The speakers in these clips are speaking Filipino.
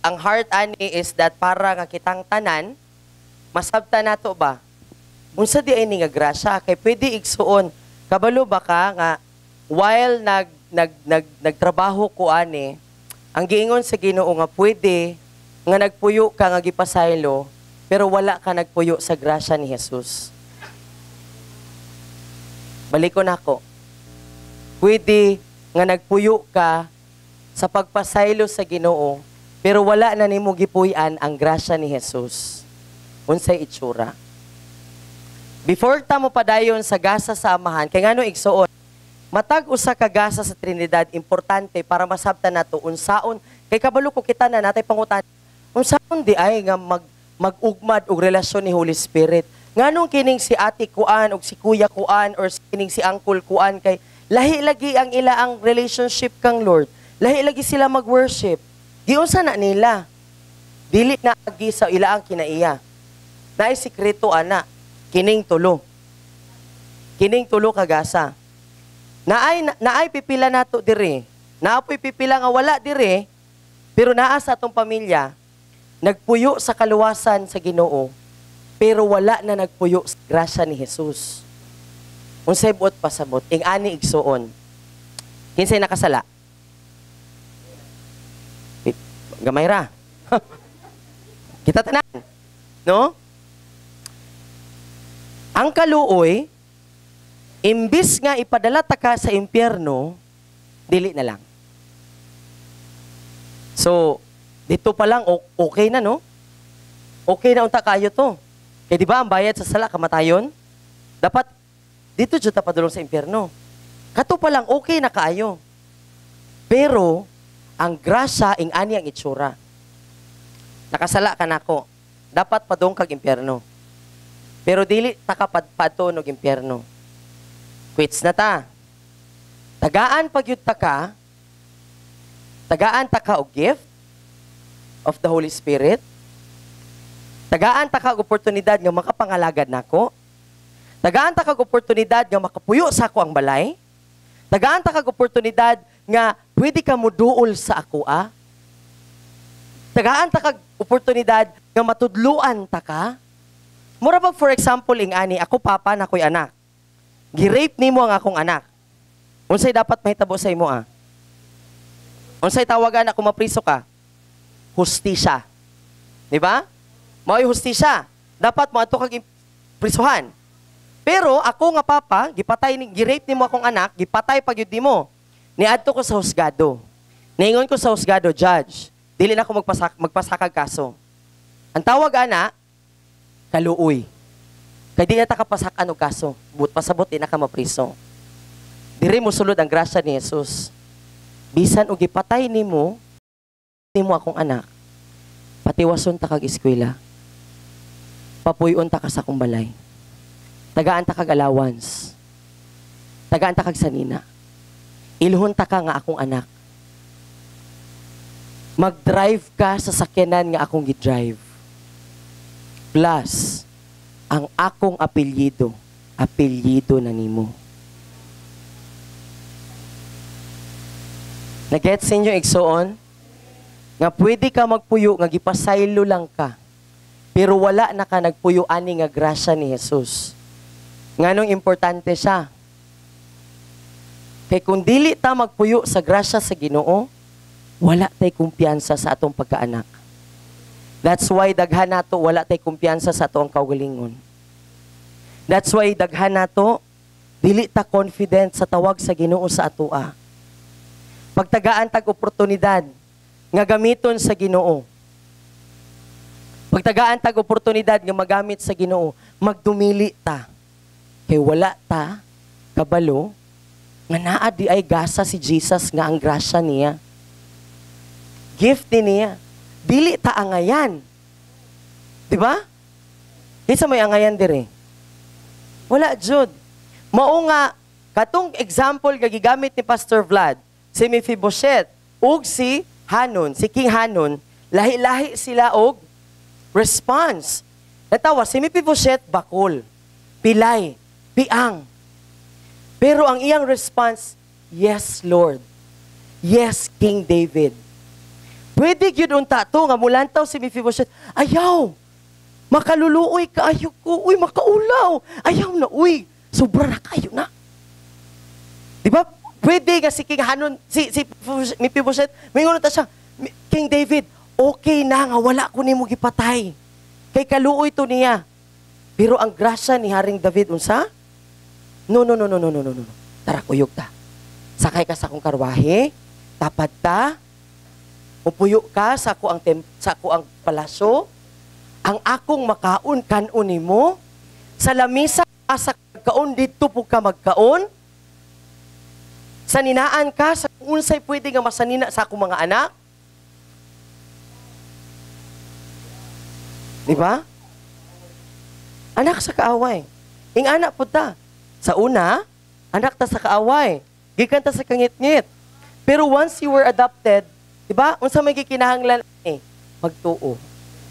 ang heart ani is that para nga kitang tanan, masabta nato ba? Unsa di ay ni nga grasya kay pwede igsuon. Kabalo ba ka nga while nagtrabaho ko ani, ang giingon sa Ginoo nga pwede nga nagpuyo ka nga gipasaylo pero wala ka nagpuyo sa grasya ni Jesus. Balik ko nako. Pwede nga nagpuyo ka sa pagpasaylo sa Ginoo pero wala na nimo gipuy-an ang grasya ni Jesus. Unsay itsura? Before ta mo padayon sa gasa sa amahan, kay ngano igsuon, matag usa ka gasa sa Trinidad importante para masabtan nato unsaon kay kabalo ko kita na natay pangutan. Unsaon di ay nga mag-ugmad og relasyon ni Holy Spirit. Nganong kining si ate kuan og si kuya kuan or kining si uncle kuan kay lahi lagi ang ila ang relationship kang Lord. Lahi lagi sila mag-worship. Giunsa na nila? Dili na agi sa ila ang kinaiya. Naay sikreto ana. Kining tulo. Kining tulo kagasa. Naay pipila nato dire. Naapoy pipila nga wala dire, pero naa sa atong pamilya, nagpuyo sa kaluwasan sa Ginoo, pero wala na nagpuyo sa grasya ni Jesus. Unsay buot pasabot, ing ani igsuon. Kinsay nakasala? Gamay ra. Kita tanan. No? Ang kaluoy, imbis nga ipadala ta ka sa impyerno, dili na lang. So, dito pa lang, okay na, no? Okay na unta kayo to. Kaya di ba, ang bayad sa sala, kamatayon? Dapat, dito dyan ta padulong sa impyerno. Kato pa lang, okay na kayo. Pero, ang grasya, ing ani ang itsura. Nakasala ka na ako. Dapat padung kag impyerno. Pero dili takapadpato og impyerno. Quits na ta. Tagaan pagyud ta ka. Tagaan ta ka og gift of the Holy Spirit. Tagaan ta ka og oportunidad nga makapangalagad nako. Tagaan ta ka og oportunidad nga makapuyo sa ako ang balay. Tagaan ta ka og oportunidad nga pwede ka moduol sa ako Tagaan ta ka og oportunidad nga matudluan ta ka. Mura ba, for example, ing ani, ako papa na ko'y anak. Gi-rape nimo ang akong anak. Unsay dapat mahitabo sa imo Unsay tawagan ako mapriso ka? Hustisya. Di ba? Mao'y hustisya. Dapat mo ato kag prisuhan. Pero ako nga papa, gi-rape nimo akong anak, gipatay pagyud nimo. Niadto ko sa husgado. Niingon ko sa husgado, judge, dili na ako magpasakag kaso. Ang tawag ana, kaluoy. Kaya di na ta kapasakan og kaso. Pasabot di na ka mapriso. Diri mo sulod ang grasya ni Jesus. Bisan og ipatay nimo akong anak. Patiwason ta kag eskwela. Papuyon ta ka sa akong balay. Tagaan ta kag allowance. Tagaan ta kag sanina. Ilhon ta ka nga akong anak. Mag-drive ka sa sakyanan nga akong gi-drive. Plus, ang akong apelyido na nimo. Nag-gets ninyo igsuon? Nga pwede ka magpuyo, nga gipasaylo lang ka. Pero wala na ka nagpuyo ani nga grasya ni Jesus. Nganong importante siya? Kay kung dili ta magpuyo sa grasya sa Ginoo, wala tay kumpiyansa sa atong pagkaanak. That's why daghan nato wala tay kumpiyansa sa atong kaugalingon. That's why daghan nato dili ta confident sa tawag sa Ginoo sa atoa. Pagtagaan tag oportunidad nga gamiton sa Ginoo. Pagtagaan tag oportunidad nga magamit sa Ginoo, magdumili ta. Kay wala ta kabalo nga naa di ay gasa si Jesus nga ang grasya niya. Gift niya. Dili ta angayan. Di ba? Isa may angayan dire. Wala jud. Mao nga katong example nga gigamit ni Pastor Vlad, si Mephibosheth ug si Hanon, si King Hanon, lahi-lahi sila og response. Natawa si Mephibosheth bakol, pilay, piang. Pero ang iyang response, yes Lord. Yes King David. Pwede gyud unta to nga mulantaw si Mephibosheth. Ayaw. Makaluluoy kaayo ko. Uy, makaulaw. Ayaw na, uy. Sobra na kayo na. Di ba? Pwede nga si King Hanon, si Mephibosheth, mingon ta siya, King David, okay na nga, wala ko nimo gipatay. Kay kaluoy to niya. Pero ang grasya ni Haring David, unsa? No. Tara, kuyog ta. Sakay ka sa akong karwahe, tapad ta, upuyo ka sa ako ang palasyo, ang akong makaon kanon nimo, sa lamisa sa kaon dito po ka magkaon, saninaan ka sa unsay pwede nga masanina sa akong mga anak. Di ba? Anak sa kaaway. Ing anak po ta. Sa una, anak ta sa kaaway. Gikan ta sa kangit-ngit. Pero once you were adopted, di ba? Unsa may gikinahanglan magtuo.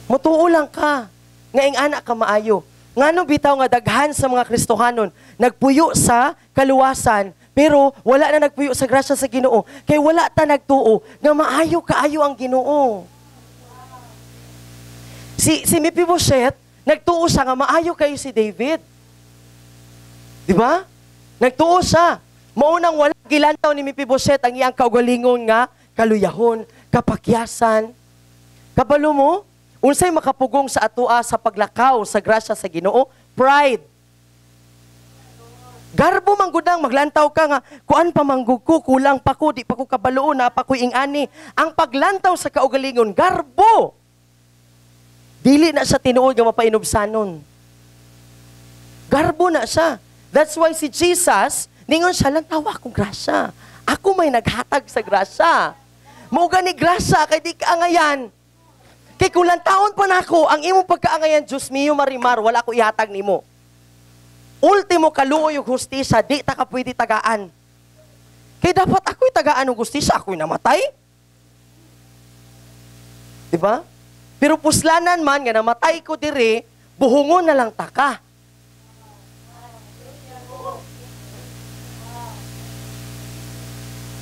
Mutuo lang ka. Nga ing anak ka maayo. Ngano bitaw nga daghan sa mga Kristohanon nagpuyo sa kaluwasan pero wala na nagpuyo sa grasya sa Ginoo. Kay wala ta nagtuo nga maayo kaayo ang Ginoo. Si Mephibosheth, nagtuo siya nga maayo kayo si David. Di ba? Nagtuo siya. Maunang wala gilantaw ni Mephibosheth ang iyang kaugalingon nga kaluyahon, kapakyasan. Kabalo mo, unsay makapugong sa atua sa paglakaw sa grasya sa Ginoo? Pride. Garbo manggudang maglantaw ka nga, kuan pa manggug ko, kulang pa ko, di pa ko kabaloon, na pa ko ingani. Ang paglantaw sa kaugalingon, garbo. Dili na siya tinuod nga mapainubsanon. Garbo na siya. That's why si Jesus, ningon siya, lantawa akong grasya. Ako may naghatag sa grasya. Mauga ni grasya, kay di kaangayan. Kay kulang taon pa na ako, ang imong pagkaangayan, Diyos miyo marimar, wala ko ihatag nimo. Ultimo kaluoy yung hustisya, di ta ka pwede tagaan. Kay dapat ako'y tagaan ng hustisya, ako'y namatay. Diba? Pero puslanan man, nga namatay ko dire, buhungon na lang taka.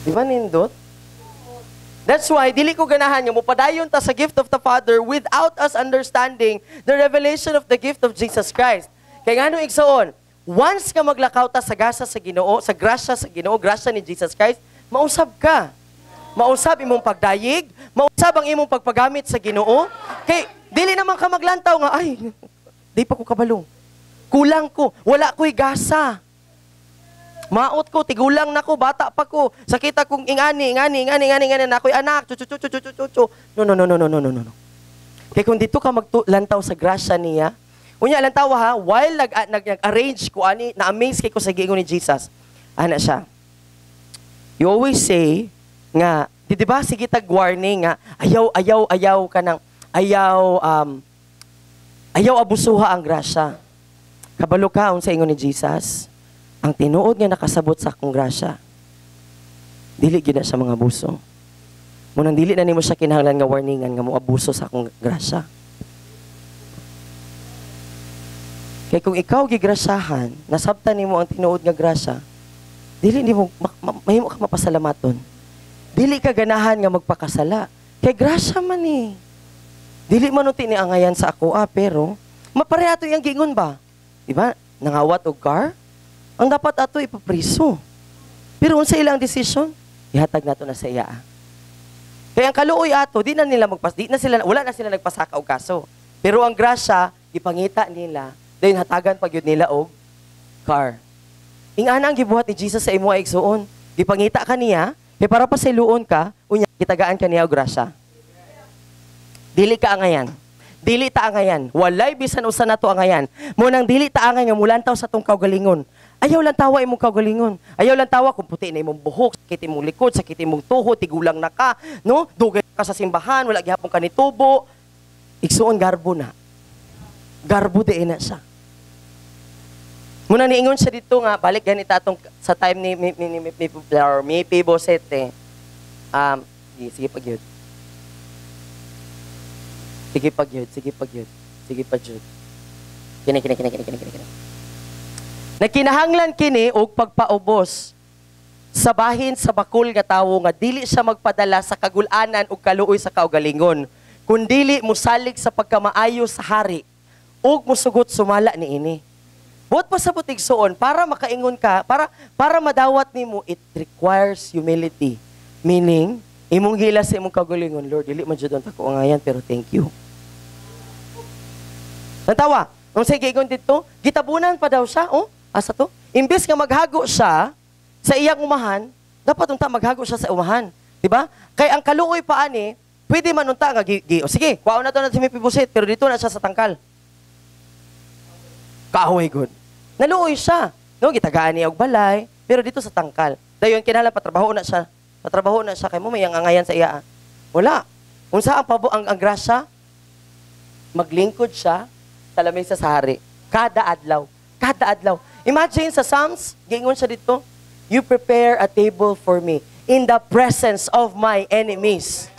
Diba nindot? That's why, dili ko ganahan nga, mupadayon ta sa gift of the Father without us understanding the revelation of the gift of Jesus Christ. Kaya nga nung igsoon, once ka maglakaw ta sa gasa sa Ginoo, sa grasya sa Ginoo, grasya ni Jesus Christ, mausab ka. Mausab imong pagdayig, mausab ang imong pagpagamit sa Ginoo. Kay dili naman ka maglantaw nga, ay, di pa ko kabalo. Kulang ko, wala ko'y gasa. Maot ko, tigulang na ko, bata pa ko. Sakita kong ingani na ako'y anak, chuchu. No. Kaya kung dito ka maglantaw sa grasya niya, unya lantaw ha, while nag-arrange ko ani, na-amaze kay ko sa giingon ni Jesus. Ana siya. You always say nga, di ba sige tag warning nga, ayaw ka nang ayaw abusuha ang grasya. Kabalo ka sa ingon ni Jesus. Ang tinuod nga nakasabot sa akong grasya, dili gina sa mga abuso. Munang dili na nimo siya kinahanglan nga warningan nga mo abuso sa akong grasya. Kaya kung ikaw gigrasyahan, nasabtan nimo ang tinuod nga grasya, dili nimo mahimo ka mapasalamaton. Dili ka ganahan nga magpakasala. Kay grasya man eh. Dili man uti ni angayan sa ako pero mapareha to yang gingon ba? Di ba? Nangawat og car? Ang dapat ato ipapriso. Pero unsa ilang decision, ihatag nato na sa iya. Kaya ang kaluoy ato, wala na sila nagpasaka og kaso. Pero ang grasya, ipangita nila, dahil hatagan pag yun nila og car. Ingana ang gibuhat ni Jesus sa imo ay igsuon. Gipangita ka niya, kaya para pa siluon ka, unya kitagaan ka niya og grasya. Dili ka angayan. Dili ta angayan. Walay bisan usa nato angayan. Munang dili ta angay nga mulantaw sa tong kaugalingon. Ayaw lang tawa imong kaugalingon. Ayaw lang tawa kung puti na imong buhok, sakit imong likod, sakit imong tuhod, tigulang na ka, no? Dugay ka sa simbahan, wala gihapon ka ni tubo. Igsuon garbo na. Garbo de na siya. Muna niingon siya dito nga, balik ganit atong sa time ni Mephibosheth. Sige pagyud. Sige pagyud. Kini. Nakinahanglan kini og pagpaubos sa bahin sa bakul nga tawo nga dili siya magpadala sa kagulanan ug kaluoy sa kaugalingon, kundili musalig sa pagkamaayo sa hari ug musugot sumala niini. Buot pa sa butigsoon para makaingon ka, para madawat nimo, it requires humility. Meaning, imong gila sa imong kaugalingon, Lord, dili man jud ako ngayon pero thank you. Natawa, nung sige gigon dito, gitabunan pa daw siya, asa to? Imbes nga maghago siya sa iyang umahan, dapat unta maghago siya sa umahan. Diba? Kay ang kaluoy pa ani, pwede man unta nga, sige, kuwaon na to na si Mephibosheth, pero dito na siya sa tangkal. Kaaway good. Naluoy siya. No, gitagaan niya og balay, pero dito sa tangkal. Dayon kinahanglan patrabaho na siya. Patrabaho na siya kay mo may angayan sa iya. Wala. Unsa ang grasya? Maglingkod siya sa lamesa sa hari. Kada adlaw. Kada adlaw. Imagine sa Psalms, giingon siya dito, you prepare a table for me in the presence of my enemies.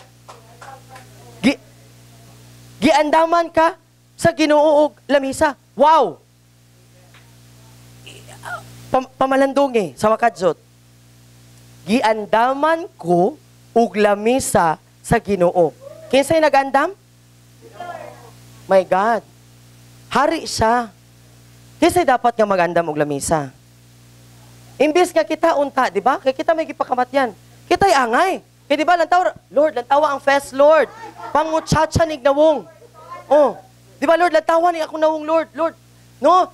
Giandaman ka sa Ginoo og lamisa. Wow! Pamalandong sa wakadzot. Giandaman ko og lamisa sa Ginoo. Kinsay nagandam? My God. Hari siya. Kinsay dapat nga magandam og lamisa? Imbis nga kita unta, di ba? Kaya kita may gipakamatyan. Kita'y angay. Kaya di ba, Lord, lantawa ang fest, Lord. Pangutsacha nig nawong. Di ba, Lord, lantawa ni ako nawong, Lord. Lord, no?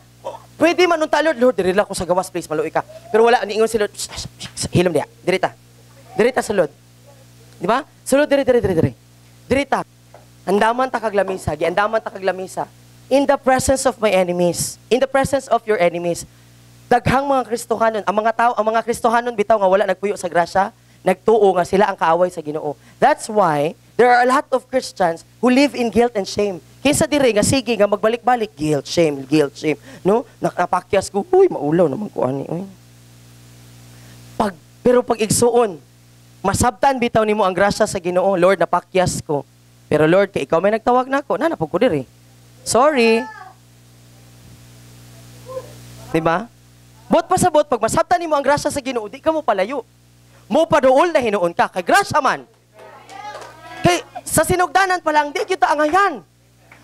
Pwede man unta, Lord. Lord, dirila ko sa gawas, please, maluwi ka. Pero wala, niingon si Lord, hilom diya. Dirita. Dirita sa Lord. Di ba? Sulod, dirita. Andaman ta kag lamisa. Giandaman ta kag lamisa. In the presence of my enemies. In the presence of your enemies. Daghang mga Kristohanon, ang mga Kristohanon bitaw nga wala nagpuyo sa grasya, nagtuo nga sila ang kaaway sa Ginoo. That's why there are a lot of Christians who live in guilt and shame. Kinsa diri nga sige nga magbalik-balik, guilt, shame, no? Nakapakyas ko, uy, maulaw naman ko ani, uy. Pero pag igsuon, masabtan bitaw nimo ang grasya sa Ginoo, Lord, napakyas ko. Pero Lord, kay ikaw may nagtawag nako, napag ko diri. Sorry. Diba? Bot pa sa bot, pag masabtan nimo ang grasya sa Ginoo, di ka mo palayo. Mo paduol na hinuon ka, kay grasya man. Kay sa sinugdanan pa lang, di kita angayan.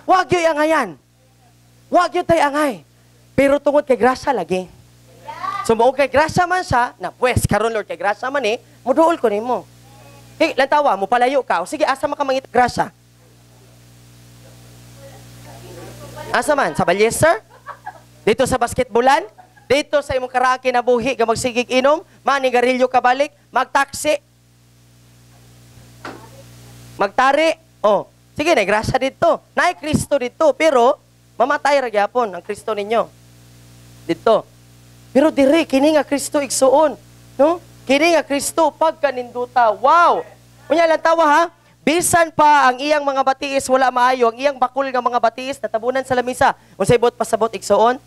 Wag yo'y angayan. Wag yo'y tay angay. Pero tungod kay grasya lagi. So mo kay grasya man siya, na pues, karon Lord, kay grasya man muduol ko nimo. Kay lantawa, mo palayo ka, o sige, asa makamangit grasya? Asa man? Sa Balyester? Dito sa basketbolan? Dito sa imong karaoke na buhi, ka magsigig inom, manigarilyo ka balik, magtaksi, magtari, sige, grasya dito. Naay Kristo dito, pero mamatay ra gyapon ang Kristo ninyo. Dito. Pero diri, kini nga Kristo igsuon. No? Kini nga Kristo, pagkaninduta. Wow! Unya lang tawa ha, bisan pa ang iyang mga batiis wala maayo, ang iyang bakul nga mga batiis natabunan sa lamisa. Unsay bot pasabot igsuon?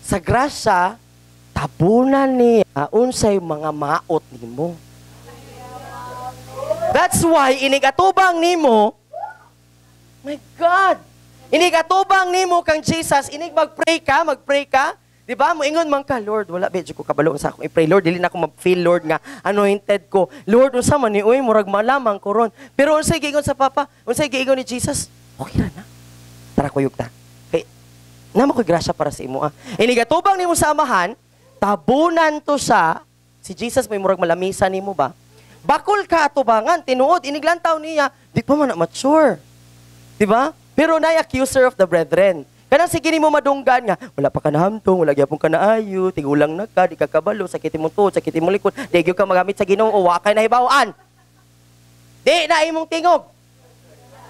Sa grasya, tabunan niya unsay mga maot nimo. That's why inigatubang nimo, my God, inigatubang nimo kang Jesus, inig magpray ka, di ba? Moingon man ka, Lord, wala bedyo ko kabalo sa akong i-pray, Lord, dili na ako mag-feel, Lord, nga anointed ko. Lord, unsa man ni uy, murag malamang ko ron. Pero unsay giingon sa Papa, unsay giingon ni Jesus, okay ra na. Tara kuyog ta. Nama ko'y grasya para sa imo. Inigatubang nimo sa amahan, tabunan to sa, si Jesus may murag malamisa nimo ba? Bakul ka atubangan, tinuod, iniglantaw niya, di pa man na mature. Diba? Pero na accuser of the brethren. Kanang sige nimo madunggan nga, wala pa ka nahamtong, wala gyapon ka naayo, tigulang na ka, di ka kabalo, sakit mo to, sakit mo likod, di gyud ka magamit sa Ginoo, wa kay nahibaw-an. Di na imong tingog.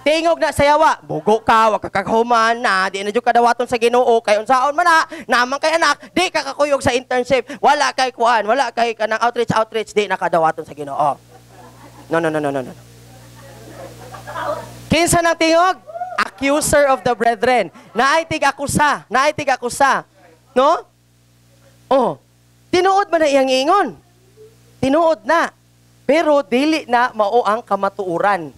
Tingog na sayawa, bugo ka, wag kakahuman na, di na dyan kadawaton sa Ginoo, kay unsaon man na, naman kay anak, di ka kakuyog sa internship, wala kay kuan, wala kay kanang outreach, di na kadawaton sa Ginoo. No. Kinsa nang tingog? Accuser of the brethren. Naaitig akusa. No? Tinuod man na iyang ingon. Tinuod na. Pero dili na mao ang kamatuuran.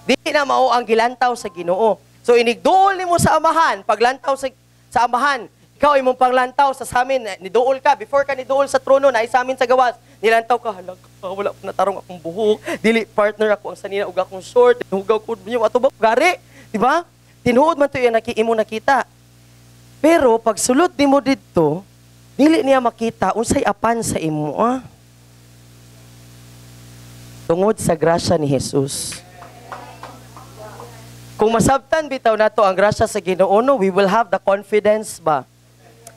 Dili na mao ang gilantaw sa Ginoo. So inigduol nimo sa amahan, paglantaw sa amahan, ikaw imong panglantaw sa samin, niduol ka, before ka niduol sa trono, na isamin sa gawas, nilantaw ka, halag ka, wala pa natarong akong buhok, dili partner ako ang sanina, ug akong short, hugaw ko niyo, ato ba, gari, di ba? Tinuod man to yung imo nakita. Pero, pag sulod ni mo dito, dili niya makita, unsay apan sa imo, tungod sa grasya ni Jesus. Kung masabtan bitaw nato ang grasya sa Ginoo, no, we will have the confidence ba?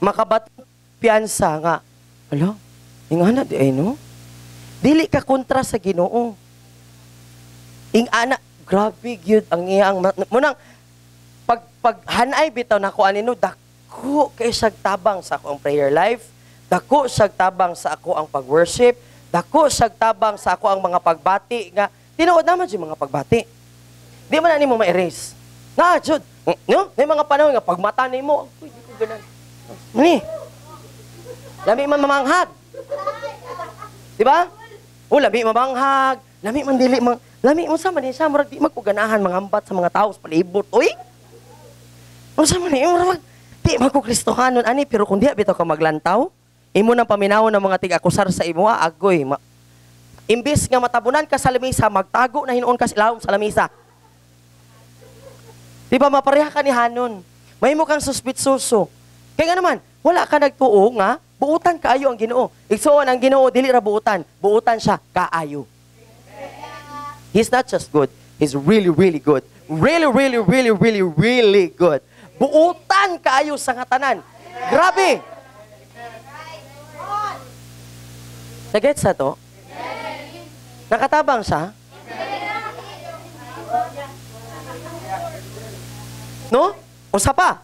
Makabatong piyansa nga. Ala, ingana di ay no? Dili ka kontra sa Ginoo. Ingana, grabe gyud ang iyang munang paghanay bitaw nako anino dako kay siyag tabang sa ako ang prayer life, dako siyag tabang sa ako ang pag-worship, dako siyag tabang sa ako ang mga pagbati nga tinuod naman yung mga pagbati. Di man na nimo ma-erase. Na, jud. No? May mga panahon nga pagmata nimo, uy, di ko ganan. Ni. Lami man mamanghag. Di ba? O lami mamanghag, lami man dili man, lami mo sa man siya murag di magkuganahan mangambat sa mga tao sa palibot. Uy. Unsa man ni murag di magkukristohanon ani pero kun diha bitaw ka maglantaw, imo nang paminawon ng mga tig-akusar sa imo agoy. Imbis nga matabunan ka sa lamisa, magtago na hinuon ka sa ilawom sa lamisa. Di ba, mapareha ka ni Hanon. May mo kang suspitsuso. Kaya nga naman, wala ka nagtuo nga, buutan kaayo ang Ginoo. Igsoon ang Ginoo, dili ra buutan. Buutan siya, kaayo. He's not just good. He's really, really good. Really, really, really, really, really good. Buutan kaayo sa ngatanan. Grabe! Nagets sa to? Nakatabang siya? No? Usa pa.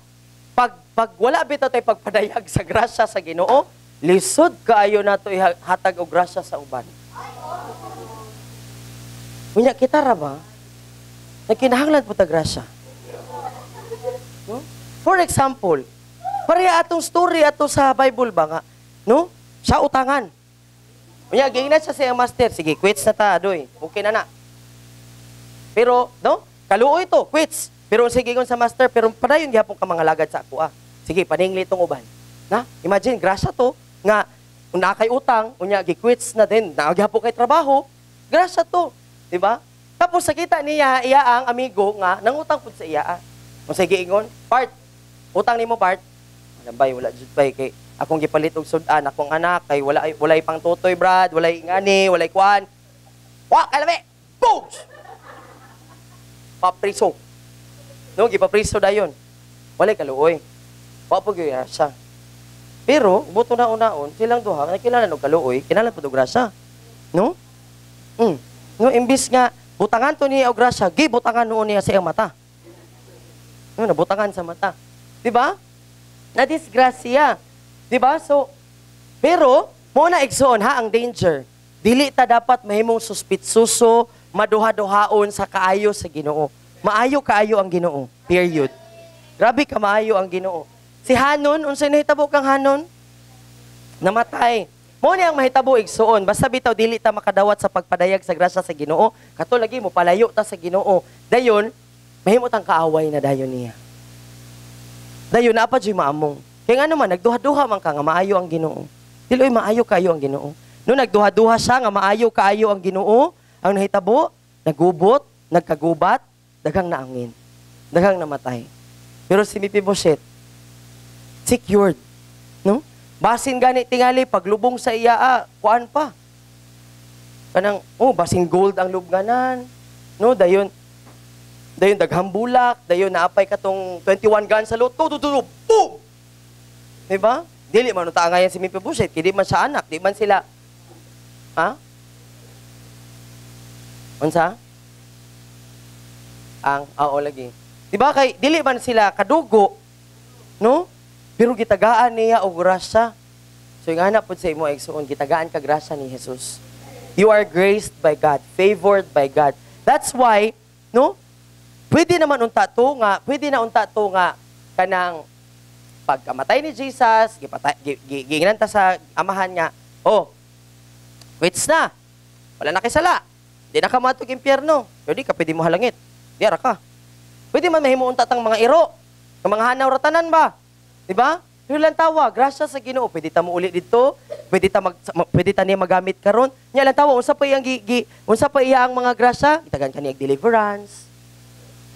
Pag wala bitaw tay pagpadayag sa grasya sa Ginoo, lisod kaayo nato ihatag og grasya sa uban. Unya kita ra ba? Nagkinahanglan po ta grasya. No? For example, pareha atong story ato sa Bible ba nga, no? Siya utangan. Unya giingnan siya sa master, sige, quits na ta, doy. Okay na na. Pero, no? Kaluoy to, quits. Pero sige kon sa master, pero padayon gyapon ka mga lagad sa ako Sige, paningli tong uban. Na? Imagine, grasya to, nga, una kay utang, unya, gi-quits na din, nagyapon kay trabaho, grasya to. Diba? Tapos, sakita niya, iya ang amigo nga, nangutang po sa iya. Kung sige, ingon, part, utang ni mo, part, alambay, wala jud bay, kay akong gipalit og sudan, akong anak, kay walay pang tutoy, brad, walay ngani, walay kuan. Kalami! Boom! Papriso. No, gipapriso dayon. Walay kaluoy. Wa po gyud siya. Pero buto na unaon silang duha nakilala og kaluoy, kinahanglan pud og grasya. No? No, imbis nga butangan to niya og grasya, gibutangan noon niya sa iyang mata. No, nabutangan sa mata. Di ba? Na disgrasya. Di ba? So, pero mo na igsoon ha ang danger. Dili ta dapat mahimong suspitsuso, maduha-duhaon sa kaayo sa Ginoo. Maayo kaayo ang Ginoo. Period. Grabe ka maayo ang Ginoo. Si Hanon, unsay nahitabo kang Hanon? Namatay. Mo ni ang mahitabo igsuon. Basta bitaw dili ta makadawat sa pagpadayag sa grasya sa Ginoo. Kato lagi mo palayo ta sa Ginoo. Dayon, mahimot ang kaaway na dayon niya. Dayon na pa jud maamong. Kaya nga naman nagduha-duha man ka nga maayo ang Ginoo. Diloy maayo kaayo ang Ginoo. No nagduha-duha siya nga maayo kaayo ang Ginoo, ang nahitabo, nagubot, nagkagubat, daghang naangin. Daghang namatay. Pero si Mephibosheth, secured. No? Basin gani tingali, paglubong sa iya, kuan pa. Kanang, basin gold ang lubganan. No? Dayon daghang bulak, dayon naapay katong 21 guns sa loto, boom! Diba? Dili man taangayan si Mephibosheth, di man siya anak, di man sila. Ha? Unsa? Lagi. Diba kay dili man sila kadugo, no? Pero gitagaan niya og grasya. So yung anak pud sa imo igsuon, gitagaan ka grasya ni Jesus. You are graced by God, favored by God. That's why, no? Pwede na unta to nga kanang pagkamatay ni Jesus, giingnan ta sa amahan nga, quits na. Wala na kay sala. Di na ka matog impyerno. Pero di ka pwede mo halangit. Diara ka. Pwede man mahimo unta tang mga iro, ng mga hanaw ratanan ba? Di ba? Pero lang tawa, grasya sa Ginoo, pwede ta mo uli dito, pwede ta niya magamit karon. Nya lang tawa, unsa pa iyang unsa pa iyang mga grasya? Itagan kaniyang deliverance,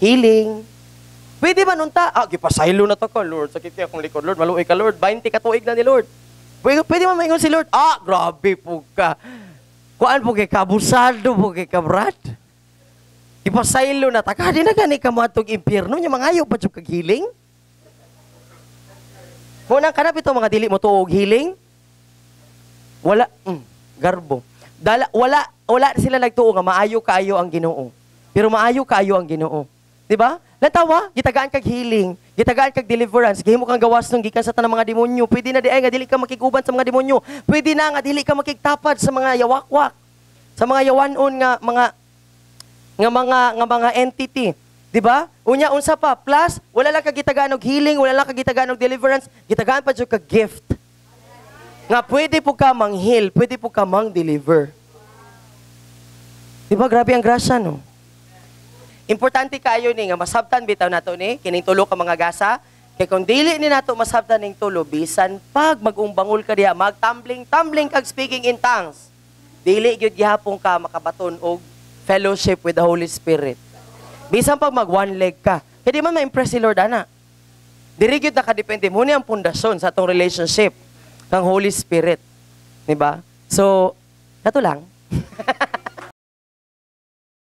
healing. Pwede man unta, gipasaylo na to ko, Lord, sakit kaya akong likod, Lord, maluoy ka, Lord, 20 ka tuig na ni Lord. Pwede man maingon si Lord, grabe po ka. Kuan po kay kabusado po kay kabrad. Ipasaylo na, takadi na gani ka matog impyerno, nya mangayo pa jud kag healing. Munang kanap ito mga dili mo tuog healing. Wala, garbo. Wala sila nagtuo nga maayo kaayo ang Ginoo. Pero maayo kaayo ang Ginoo. Di ba? Latawa, gitagaan kag healing, gitagaan kag deliverance, gihimo kang gawas nung gikan sa tanang mga demonyo. Pwede na di ay nga dili ka makiguban sa mga demonyo. Pwede na nga dili ka makigtapad sa mga yawakwak, sa mga yawanon nga mga entity. Di ba? Unya unsa pa plus wala lang kag gitagaan og healing, wala lang kag gitagaan og deliverance, gitagaan pa jud kag gift. Nga pwede po ka mang-heal, pwede po ka mang-deliver. Di ba grabe ang grasya no? Importante kayo ni nga masabtan bitaw nato ni kining tulo ka mga gasa. Kay kung dili ni nato masabtan ning tulo bisan pag magumbangol ka diha, magtumbling kag speaking in tongues. Dili gyud gihapon ka makabaton og fellowship with the Holy Spirit. Bisan pag mag one leg ka, kaya di man ma-impress si Lord, ana. Diri gyud nakadepende mo ni ang pundasyon sa atong relationship kang Holy Spirit. Diba? So, kato lang.